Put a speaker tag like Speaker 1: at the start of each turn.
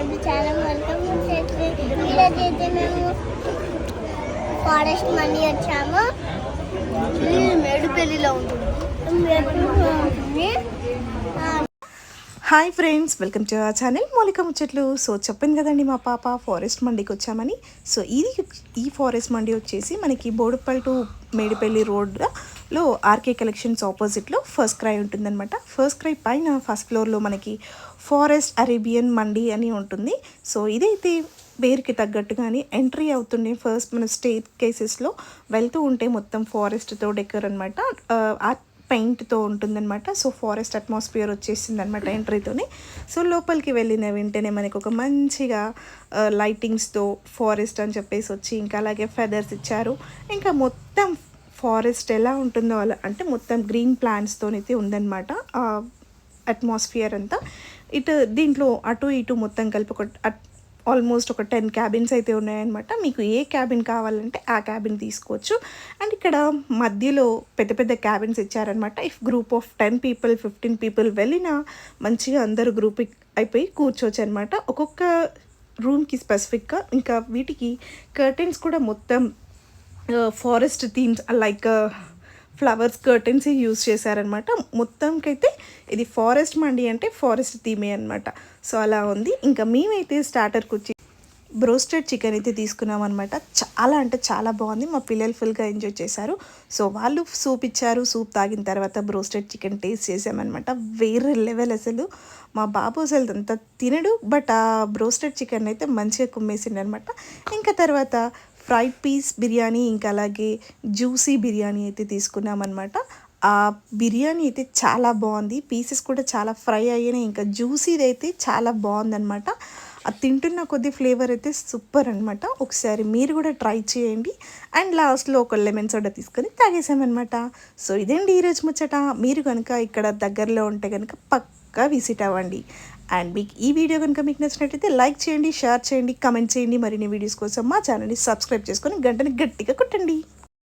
Speaker 1: చాలా వెల్కమ్ ఈరోజైతే మేము ఫారెస్ట్ మళ్ళీ వచ్చాము. మేడుపల్లిలో ఉంటుంది.
Speaker 2: Hi friends, welcome to our channel మౌలిక ముచ్చట్లు. సో చెప్పాను కదండి మా పాప ఫారెస్ట్ మండికి వచ్చామని. సో ఈ ఫారెస్ట్ మండి వచ్చేసి మనకి బోడుప్పల్ టు మేడిపల్లి రోడ్లో ఆర్కే కలెక్షన్స్ ఆపోజిట్లో ఫస్ట్ క్రై ఉంటుందన్నమాట. ఫస్ట్ క్రై పైన ఫస్ట్ ఫ్లోర్లో మనకి ఫారెస్ట్ అరేబియన్ మండి అని ఉంటుంది. సో ఇదైతే పేరుకి తగ్గట్టుగానే ఎంట్రీ అవుతుండే ఫస్ట్ మన స్టేట్ కేసెస్లో వెళ్తూ ఉంటే మొత్తం ఫారెస్ట్తో డెకర్ అనమాట, పెయింట్తో ఉంటుందన్నమాట. సో ఫారెస్ట్ అట్మాస్ఫియర్ వచ్చేసింది అనమాట ఎంట్రీతోనే. సో లోపలికి వెళ్ళిన వెంటనే మనకు ఒక మంచిగా లైటింగ్స్తో ఫారెస్ట్ అని చెప్పేసి వచ్చి, ఇంకా అలాగే ఫెదర్స్ ఇచ్చారు. ఇంకా మొత్తం ఫారెస్ట్ ఎలా ఉంటుందో అలా అంటే మొత్తం గ్రీన్ ప్లాంట్స్తోనైతే ఉందన్నమాట అట్మాస్ఫియర్ అంతా. దీంట్లో అటు ఇటు మొత్తం కలిపి ఒక ఆల్మోస్ట్ ఒక 10 క్యాబిన్స్ అయితే ఉన్నాయన్నమాట. మీకు ఏ క్యాబిన్ కావాలంటే ఆ క్యాబిన్ తీసుకోవచ్చు. అండ్ ఇక్కడ మధ్యలో పెద్ద పెద్ద క్యాబిన్స్ ఇచ్చారనమాట. If group of 10 people 15 people వెళ్ళినా మంచిగా అందరూ గ్రూప్ అయిపోయి కూర్చోవచ్చు అనమాట. ఒక్కొక్క రూమ్కి స్పెసిఫిక్గా. ఇంకా వీటికి కర్టెన్స్ కూడా మొత్తం forest themes like flowers curtains use చేశారనమాట. మొత్తంకైతే ఇది ఫారెస్ట్ మండి అంటే ఫారెస్ట్ థీమే అనమాట. సో అలా ఉంది. ఇంకా మేమైతే స్టార్టర్కి వచ్చి బ్రోస్టెడ్ చికెన్ అయితే తీసుకున్నాం అనమాట. చాలా అంటే చాలా బాగుంది. మా పిల్లలు ఫుల్గా ఎంజాయ్ చేశారు. సో వాళ్ళు సూప్ ఇచ్చారు. సూప్ తాగిన తర్వాత బ్రోస్టెడ్ చికెన్ టేస్ట్ చేసామన్నమాట. వేరే లెవెల్ అసలు. మా బాబు అసలు అంత తినడు, బట్ ఆ బ్రోస్టెడ్ చికెన్ అయితే మంచిగా కుమ్మేసిండు అనమాట. ఇంకా తర్వాత ఫ్రైడ్ పీస్ బిర్యానీ, ఇంకా అలాగే జ్యూసీ బిర్యానీ అయితే తీసుకున్నామన్నమాట. ఆ బిర్యానీ అయితే చాలా బాగుంది. పీసెస్ కూడా చాలా ఫ్రై అయ్యాయి. ఇంకా జ్యూసీది అయితే చాలా బాగుందన్నమాట. అది తింటున్న కొద్ది ఫ్లేవర్ అయితే సూపర్ అనమాట. ఒకసారి మీరు కూడా ట్రై చేయండి. అండ్ లాస్ట్లో ఒక లెమన్ సోడా తీసుకొని తాగేసామన్నమాట. సో ఇదేంటి ఈరోజు ముచ్చట. మీరు కనుక ఇక్కడ దగ్గరలో ఉంటే కనుక పక్కా విజిట్ అవ్వండి. అండ్ మీకు ఈ వీడియో కనుక మీకు నచ్చినట్లయితే లైక్ చేయండి, షేర్ చేయండి, కమెంట్ చేయండి. మరిన్ని వీడియోస్ కోసం మా ఛానల్ని సబ్స్క్రైబ్ చేసుకొని గంటని గట్టిగా కొట్టండి.